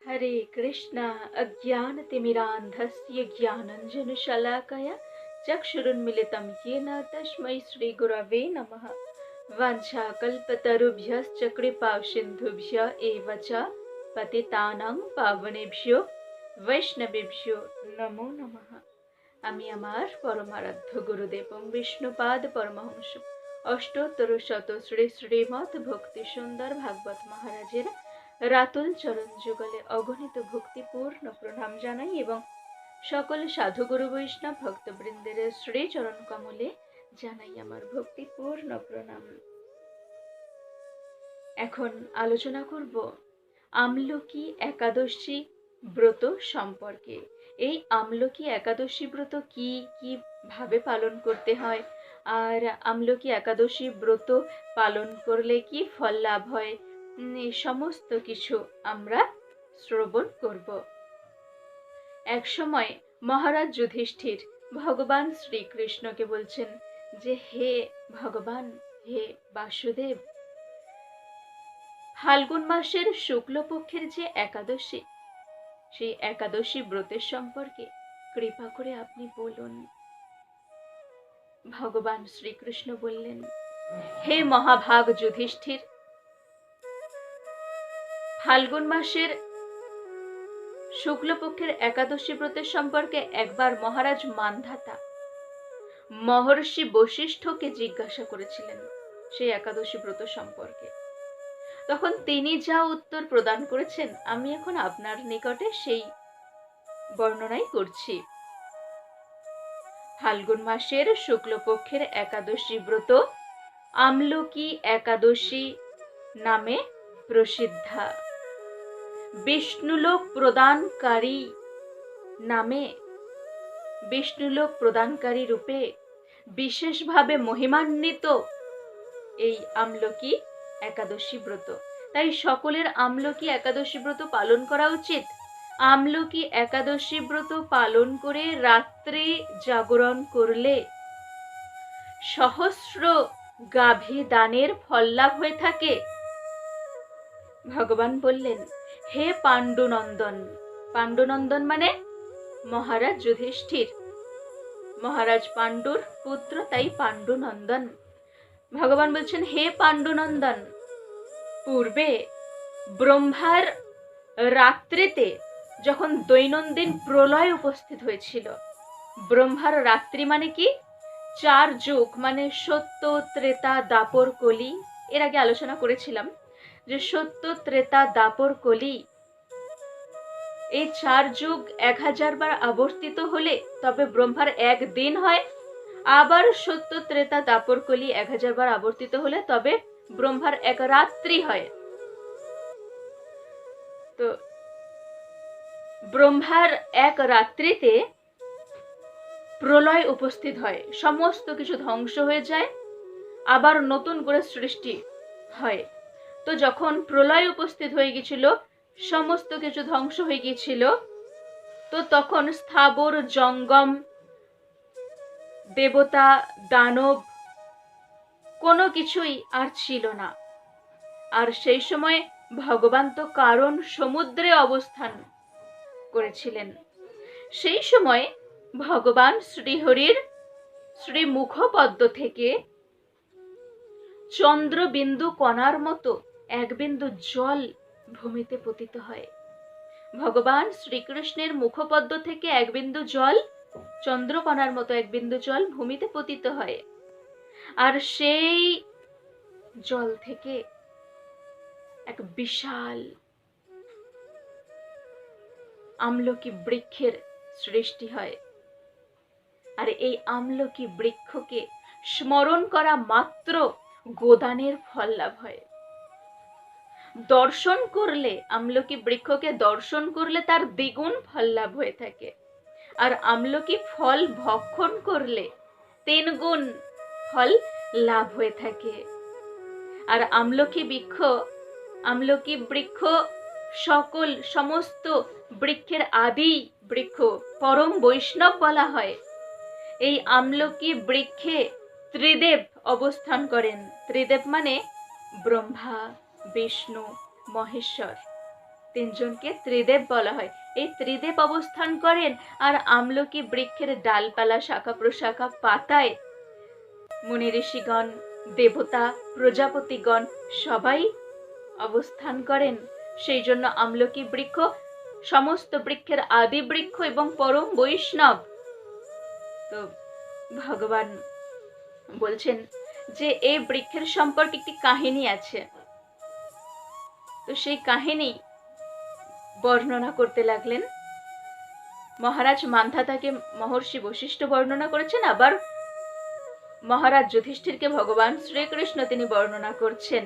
हरे कृष्णा अज्ञानतिमिरान्धस्य ज्ञानाञ्जनशलाकया चक्षुरुन्मिलितं येन तस्मै श्रीगुरवे नमः। वाञ्छाकल्पतरुभ्यश्च कृपासिन्धुभ्य एव च पतितानां पावनेभ्यो वैष्णवेभ्यो नमो नमः। আমি আমার পরমারাধ্য গুরুদেব এবং বিষ্ণুপাদ পরমহংস অষ্টোত্তর শত শ্রী শ্রীমৎ ভক্তি সুন্দর ভাগবত মহারাজের রাতুল চরণ যুগলে অগণিত ভক্তিপূর্ণ প্রণাম জানাই এবং সকল সাধু গুরু বৈষ্ণব ভক্তবৃন্দের শ্রী চরণ কমলে জানাই আমার ভক্তিপূর্ণ প্রণাম। এখন আলোচনা করব আমলকি একাদশী ব্রত সম্পর্কে। এই আমলকি একাদশী ব্রত কি ভাবে পালন করতে হয়, আর আমলকি একাদশী ব্রত পালন করলে কি ফল লাভ হয়, এই সমস্ত কিছু আমরা শ্রবণ করব। এক সময় মহারাজ যুধিষ্ঠির ভগবান শ্রীকৃষ্ণকে বলছেন যে, হে ভগবান, হে বাসুদেব, ফাল্গুন মাসের শুক্লপক্ষের যে একাদশী, সেই একাদশী ব্রতের সম্পর্কে কৃপা করে আপনি বলুন। ভগবান শ্রীকৃষ্ণ বললেন, হে মহাভাগ যুধিষ্ঠির, ফাল্গুন মাসের শুক্লপক্ষের একাদশী ব্রতের সম্পর্কে একবার মহারাজ মান্ধাতা মহর্ষি বশিষ্ঠকে জিজ্ঞাসা করেছিলেন সেই একাদশী ব্রত সম্পর্কে। তখন তিনি যা উত্তর প্রদান করেছেন আমি এখন আপনার নিকটে সেই বর্ণনাই করছি। ফাল্গুন মাসের শুক্লপক্ষের একাদশী ব্রত আমলকি একাদশী নামে প্রসিদ্ধা। বিষ্ণুলোক প্রদানকারী নামে, বিষ্ণুলোক প্রদানকারী রূপে বিশেষভাবে মহিমান্বিত এই আমলকি একাদশী ব্রত। তাই সকলের আমলকি একাদশী ব্রত পালন করা উচিত। আমলকি একাদশী ব্রত পালন করে রাত্রে জাগরণ করলে সহস্র গাভী দানের ফল লাভ হয়ে থাকে। ভগবান বললেন, হে পাণ্ডুনন্দন, পাণ্ডুনন্দন মানে মহারাজ যুধিষ্ঠির, মহারাজ পাণ্ডুর পুত্র, তাই পাণ্ডুনন্দন। ভগবান বলছেন, হে পাণ্ডুনন্দন, পূর্বে ব্রহ্মার রাত্রিতে যখন দৈনন্দিন প্রলয় উপস্থিত হয়েছিল, ব্রহ্মার রাত্রি মানে কি 4 যুগ, মানে সত্য, ত্রেতা, দাপর, কলি। এর আগে আলোচনা করেছিলাম যে সত্য, ত্রেতা, দাপর, কলি এই 4 যুগ 1000 বার আবর্তিত হলে তবে ব্রহ্মার এক দিন হয়। আবার সত্য, ত্রেতা, দাপর, কলি 1000 বার আবর্তিত হলে তবে ব্রহ্মার এক রাত্রি হয়। তো ব্রহ্মার এক রাত্রিতে প্রলয় উপস্থিত হয়, সমস্ত কিছু ধ্বংস হয়ে যায়, আবার নতুন করে সৃষ্টি হয়। তো যখন প্রলয় উপস্থিত হয়ে গিয়েছিল, সমস্ত কিছু ধ্বংস হয়ে গিয়েছিল, তো তখন স্থাবর জঙ্গম, দেবতা, দানব কোনো কিছুই আর ছিল না। আর সেই সময় ভগবান তো কারণ সমুদ্রে অবস্থান করেছিলেন। সেই সময় ভগবান শ্রীহরির শ্রী মুখপদ্ম থেকে চন্দ্রবিন্দু কণার মতো এক বিন্দু জল ভূমিতে পতিত হয়। ভগবান শ্রীকৃষ্ণের মুখপদ্ম থেকে এক বিন্দু জল, চন্দ্রকণার মতো এক বিন্দু জল ভূমিতে পতিত হয়। আর সেই জল থেকে এক বিশাল আমলকি বৃক্ষের সৃষ্টি হয়। আর এই আমলকি বৃক্ষকে স্মরণ করা মাত্র গোদানের ফল লাভ হয়। দর্শন করলে, আমলকি বৃক্ষকে দর্শন করলে তার দ্বিগুণ ফল লাভ হয়ে থাকে। আর আমলকি ফল ভক্ষণ করলে 3 গুণ ফল লাভ হয়ে থাকে। আর আমলকি বৃক্ষ সকল সমস্ত বৃক্ষের আদি বৃক্ষ, পরম বৈষ্ণব বলা হয়। এই আমলকি বৃক্ষে ত্রিদেব অবস্থান করেন। ত্রিদেব মানে ব্রহ্মা, বিষ্ণু, মহেশ্বর, তিনজনকে ত্রিদেব বলা হয়। এই ত্রিদেব অবস্থান করেন, আর আমলকি বৃক্ষের ডালপালা, শাখা প্রশাখা, পাতায় মুনি ঋষিগণ, দেবতা, প্রজাপতিগণ সবাই অবস্থান করেন। সেই জন্য আমলকি বৃক্ষ সমস্ত বৃক্ষের আদি বৃক্ষ এবং পরম বৈষ্ণব। তো ভগবান বলছেন যে এই বৃক্ষের সম্পর্কে একটি কাহিনী আছে। তো সেই কাহিনী বর্ণনা করতে লাগলেন। মহারাজ মান্ধাতাকে মহর্ষি বশিষ্ঠ বর্ণনা করেছেন, আবার মহারাজ যুধিষ্ঠিরকে ভগবান শ্রীকৃষ্ণ তিনি বর্ণনা করছেন।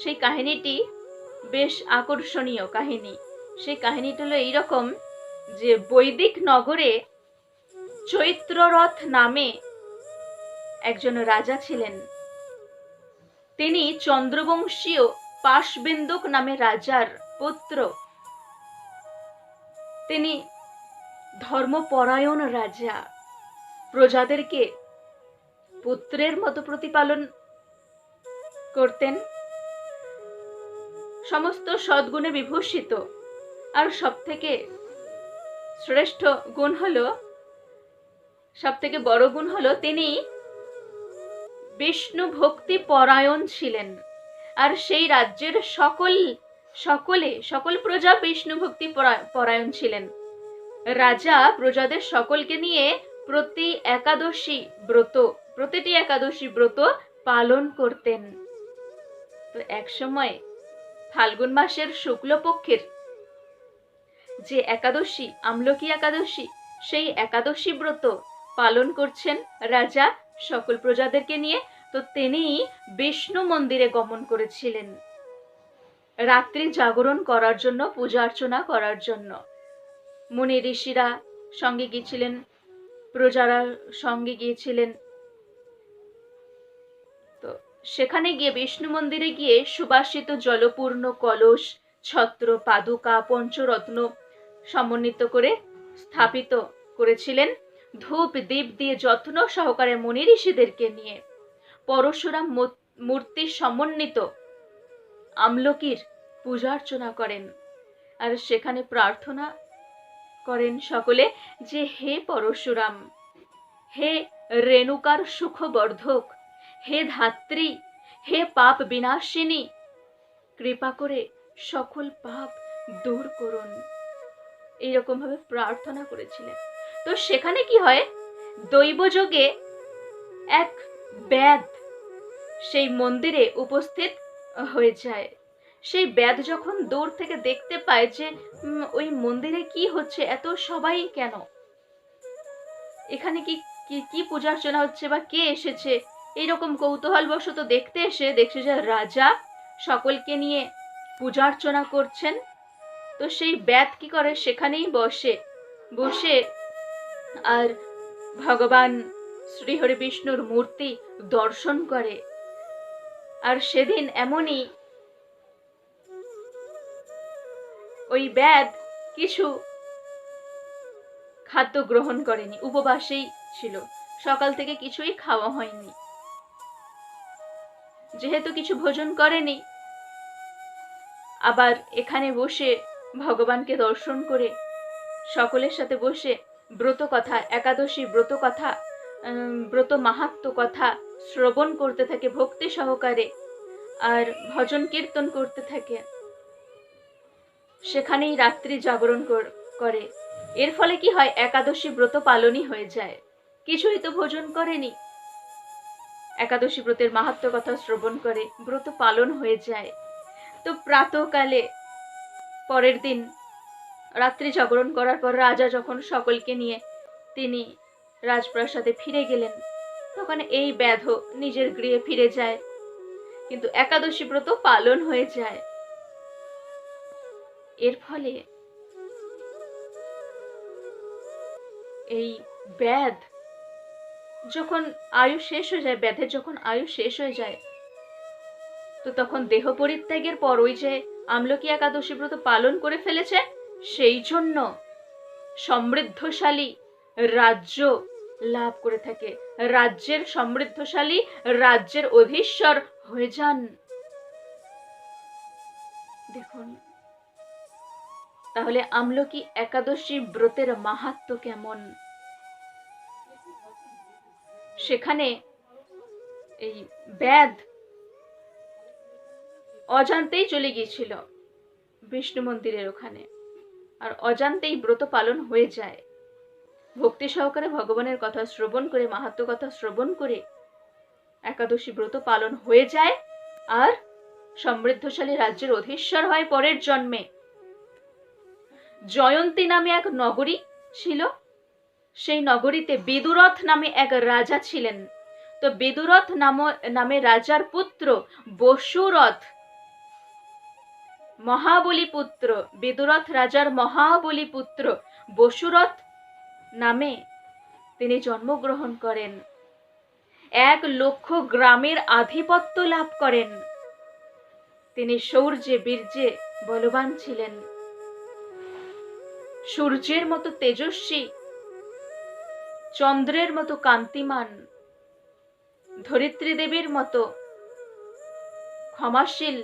সেই কাহিনীটি বেশ আকর্ষণীয় কাহিনী। সেই কাহিনীটা হলো এইরকম যে বৈদিক নগরে চৈত্ররথ নামে একজন রাজা ছিলেন। তিনি চন্দ্রবংশীয় পাশবিন্দুক নামে রাজার পুত্র। তিনি ধর্মপরায়ণ রাজা, প্রজাদেরকে পুত্রের মতো প্রতিপালন করতেন, সমস্ত সদ্গুণে বিভূষিত। আর সবথেকে শ্রেষ্ঠ গুণ হলো, সবথেকে বড় গুণ হলো তিনি বিষ্ণু ভক্তি পরায়ণ ছিলেন। আর সেই রাজ্যের সকল প্রজা বিষ্ণু ভক্তি পরায়ণ ছিলেন। রাজা প্রজাদের সকলকে নিয়ে প্রতিটি একাদশী ব্রত পালন করতেন। তো এক সময় ফাল্গুন মাসের শুক্লপক্ষের যে একাদশী, আমলকি একাদশী, সেই একাদশী ব্রত পালন করছেন রাজা সকল প্রজাদেরকে নিয়ে। তো তিনি বিষ্ণু মন্দিরে গমন করেছিলেন রাত্রি জাগরণ করার জন্য, পূজা অর্চনা করার জন্য। মুনি ঋষিরা সঙ্গে গিয়েছিলেন, প্রজারা সঙ্গে গিয়েছিলেন। তো সেখানে গিয়ে বিষ্ণু মন্দিরে গিয়ে সুবাসিত জলপূর্ণ কলস, ছত্র, পাদুকা, পঞ্চরত্ন সমন্বিত করে স্থাপিত করেছিলেন। ধূপ দীপ দিয়ে যত্ন সহকারে মুনি ঋষিদেরকে নিয়ে পরশুরাম মূর্তি সমন্বিত আমলকির পূজা অর্চনা করেন। আর সেখানে প্রার্থনা করেন সকলে যে হে পরশুরাম, হে রেণুকার সুখবর্ধক, হে ধাত্রী, হে পাপ বিনাশিনী, কৃপা করে সকল পাপ দূর করুন। এইরকম ভাবে প্রার্থনা করেছিলেন। তো সেখানে কি হয়, দৈবযোগে এক ব্যাধ সেই মন্দিরে উপস্থিত হয়ে যায়। সেই ব্যাধ যখন দূর থেকে দেখতে পায় যে ওই মন্দিরে কি হচ্ছে, এত সবাই কেন, এখানে কি কি পূজা অর্চনা হচ্ছে বা কে এসেছে, এইরকম কৌতূহলবশত দেখতে এসে দেখছে যে রাজা সকলকে নিয়ে পূজা অর্চনা করছেন। তো সেই ব্যাধ কি করে, সেখানেই বসে আর ভগবান শ্রীহরি বিষ্ণুর মূর্তি দর্শন করে। আর সেদিন এমনই ওই ব্যাধ কিছু খাদ্য গ্রহণ করেনি, উপবাসেই ছিল, সকাল থেকে কিছুই খাওয়া হয়নি। যেহেতু কিছু ভোজন করেনি, আবার এখানে বসে ভগবানকে দর্শন করে সকলের সাথে বসে ব্রত কথা, একাদশী ব্রত কথা, ব্রত মাহাত্ম্য কথা শ্রবণ করতে থাকে ভক্তি সহকারে, আর ভজন কীর্তন করতে থাকে। সেখানেই রাত্রি জাগরণ করে। এর ফলে কি হয়, একাদশী ব্রত পালনই হয়ে যায়। কিছুই তো ভোজন করেনি, একাদশী ব্রতের মাহাত্ম্য কথা শ্রবণ করে ব্রত পালন হয়ে যায়। তো প্রাতঃকালে পরের দিন রাত্রি জাগরণ করার পর রাজা যখন সকলকে নিয়ে তিনি রাজপ্রাসাদে ফিরে গেলেন, তখন এই ব্যাধ নিজের গৃহে ফিরে যায়, কিন্তু একাদশী ব্রত পালন হয়ে যায়। এর ফলে এই ব্যাধ যখন আয়ু শেষ হয়ে যায়, ব্যাধের যখন আয়ু শেষ হয়ে যায়, তো তখন দেহ পরিত্যাগের পর ওই যে আমলকি একাদশী ব্রত পালন করে ফেলেছে, সেই জন্য সমৃদ্ধশালী রাজ্য লাভ করে থাকে, রাজ্যের সমৃদ্ধশালী রাজ্যের অধীশ্বর হয়ে যান। দেখুন তাহলে আমলকি একাদশী ব্রতের মাহাত্ম্য কেমন? সেখানে এই ব্যাধ অজান্তেই চলে গিয়েছিল বিষ্ণু মন্দিরের ওখানে, আর অজান্তেই ব্রত পালন হয়ে যায়। ভক্তি সহকারে ভগবানের কথা শ্রবণ করে, মাহাত্ম্য কথা শ্রবণ করে একাদশী ব্রত পালন হয়ে যায়, আর সমৃদ্ধশালী রাজ্যের অধীশ্বর হয় পরের জন্মে। জয়ন্তী নামে এক নগরী ছিল, সেই নগরীতে বিদুরথ নামে এক রাজা ছিলেন। তো বিদুরথ নামে রাজার পুত্র বসুরথ, মহাবলী পুত্র, বিদুরথ রাজার মহাবলী পুত্র বসুরথ নামে তিনি জন্মগ্রহণ করেন। 1,00,000 গ্রামের আধিপত্য লাভ করেন। তিনি শৌর্যে বীর্যে বলবান ছিলেন, সূর্যের মতো তেজস্বী, চন্দ্রের মতো কান্তিমান, ধরিত্রী দেবীর মতো ক্ষমাশীল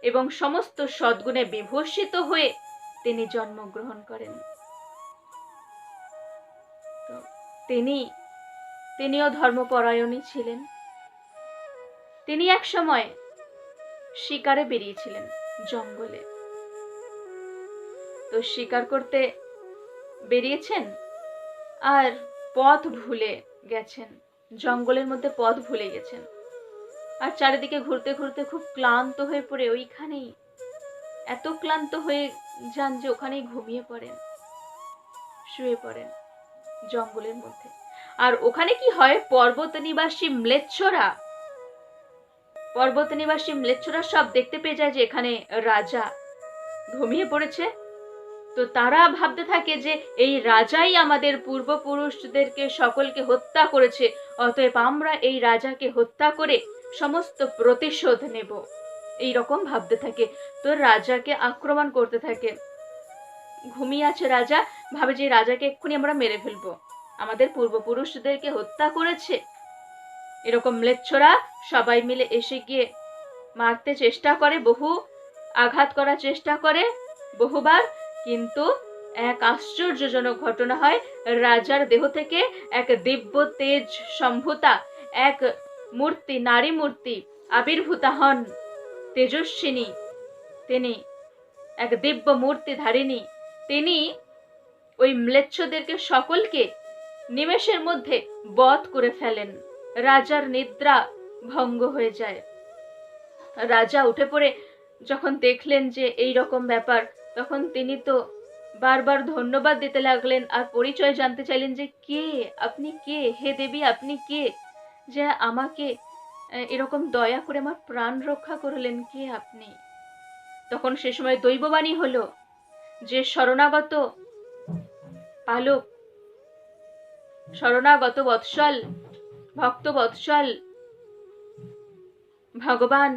এবং সমস্ত সদ্গুণে বিভূষিত হয়ে তিনি জন্মগ্রহণ করেন। তিনিও ধর্মপরায়ণী ছিলেন। তিনি এক সময় শিকারে বেরিয়েছিলেন জঙ্গলে। তো শিকার করতে বেরিয়েছেন আর পথ ভুলে গেছেন, জঙ্গলের মধ্যে পথ ভুলে গেছেন, আর চারিদিকে ঘুরতে ঘুরতে খুব ক্লান্ত হয়ে পড়ে ওইখানেই এত ক্লান্ত হয়ে যান যে ওখানেই ঘুমিয়ে পড়েন, শুয়ে পড়েন জঙ্গলের মধ্যে। আর ওখানে কি হয়, পর্বত নিবাসী ম্লেচ্ছরা সব দেখতে পেয়ে যায় যে এখানে রাজা ঘুমিয়ে পড়েছে। তো তারা ভাবতে থাকে যে এই রাজাই আমাদের পূর্বপুরুষদেরকে সকলকে হত্যা করেছে, অতএব আমরা এই রাজাকে হত্যা করে সমস্ত প্রতিশোধ নেব, এই রকম ভাবতে থাকে। তো রাজাকে আক্রমণ করতে থাকে। ঘুমিয়ে আছে রাজা, ভাবে যে রাজাকে এক্ষুনি আমরা মেরে ফেলবো, আমাদের পূর্বপুরুষদেরকে হত্যা করেছে। এরকম ম্লেচ্ছরা সবাই মিলে এসে গিয়ে মারতে চেষ্টা করে, বহু আঘাত করার চেষ্টা করে বহুবার, কিন্তু এক আশ্চর্যজনক ঘটনা হয়। রাজার দেহ থেকে এক দিব্য তেজ সম্ভূতা এক মূর্তি, নারী মূর্তি আবির্ভূতা হন, তেজস্বিনী, তিনি এক দিব্য মূর্তি ধারিণী। তিনি ওই ম্লেচ্ছদেরকে সকলকে নিমেষের মধ্যে বধ করে ফেলেন। রাজার নিদ্রা ভঙ্গ হয়ে যায়। রাজা উঠে পড়ে যখন দেখলেন যে এই রকম ব্যাপার, তখন তিনি তো বারবার ধন্যবাদ দিতে লাগলেন আর পরিচয় জানতে চাইলেন যে কে আপনি, কে হে দেবী, আপনি কে, যে আমাকে এরকম দয়া করে আমার প্রাণ রক্ষা করলেন, কে আপনি? তখন সে সময় দৈববাণী হলো যে শরণাগত পালক, শরণাগত বৎসল, ভক্ত বৎসল ভগবান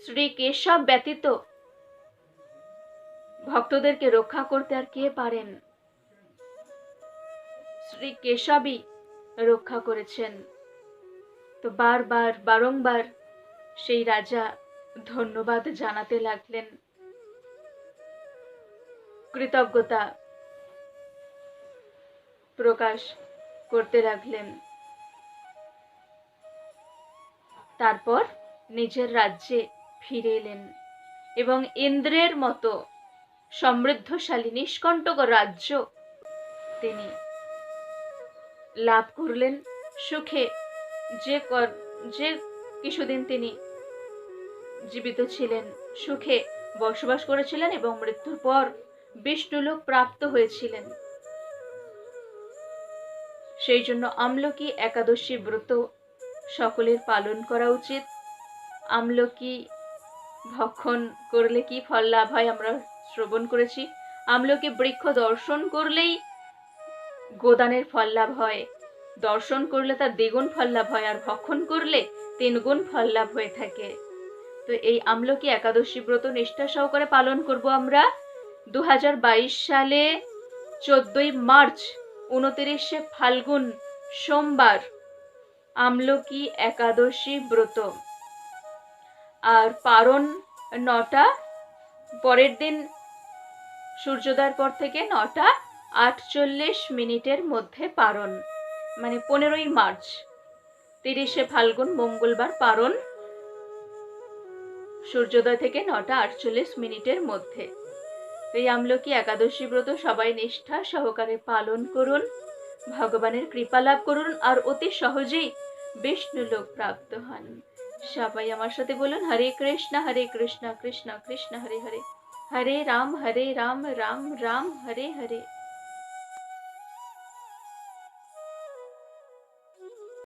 শ্রী কেশব ব্যতীত ভক্তদেরকে রক্ষা করতে আর কে পারেন? শ্রী কেশবই রক্ষা করেছেন। তো বারংবার সেই রাজা ধন্যবাদ জানাতে লাগলেন, কৃতজ্ঞতা প্রকাশ করতে লাগলেন। তারপর নিজের রাজ্যে ফিরে এলেন এবং ইন্দ্রের মতো সমৃদ্ধশালী নিষ্কণ্টক রাজ্য তিনি লাভ করলেন। সুখে যে কিছুদিন তিনি জীবিত ছিলেন সুখে বসবাস করেছিলেন এবং মৃত্যুর পর বিষ্ণুলোক প্রাপ্ত হয়েছিলেন। সেই জন্য আমলকি একাদশী ব্রত সকলের পালন করা উচিত। আমলকি ভক্ষণ করলে কি ফল লাভ হয় আমরা শ্রবণ করেছি। আমলকি বৃক্ষ দর্শন করলেই গোদানের ফল লাভ হয়, দর্শন করলে তার দ্বিগুণ ফল লাভ হয়, আর ভক্ষণ করলে 3 গুণ ফল লাভ হয়ে থাকে। তো এই আমলকি একাদশী ব্রত নিষ্ঠা সহকারে পালন করব আমরা 2022 সালে 14ই মার্চ 29শে ফাল্গুন সোমবার আমলকি একাদশী ব্রত। আর পারণ 9টা, পরের দিন সূর্যোদয়ের পর থেকে 9:48 মধ্যে পারণ, মানে 15ই মার্চ, 30শে ফাল্গুন মঙ্গলবার পারণ, সূর্যোদয় থেকে 9:48 মধ্যে। এই আমলকি একাদশী ব্রত সবাই নিষ্ঠা সহকারে পালন করুন, ভগবানের কৃপা লাভ করুন, আর অতি সহজেই বিষ্ণু লোক প্রাপ্ত হন। সবাই আমার সাথে বলুন, হরে কৃষ্ণ কৃষ্ণ কৃষ্ণ হরে হরে, হরে রাম রাম রাম হরে হরে।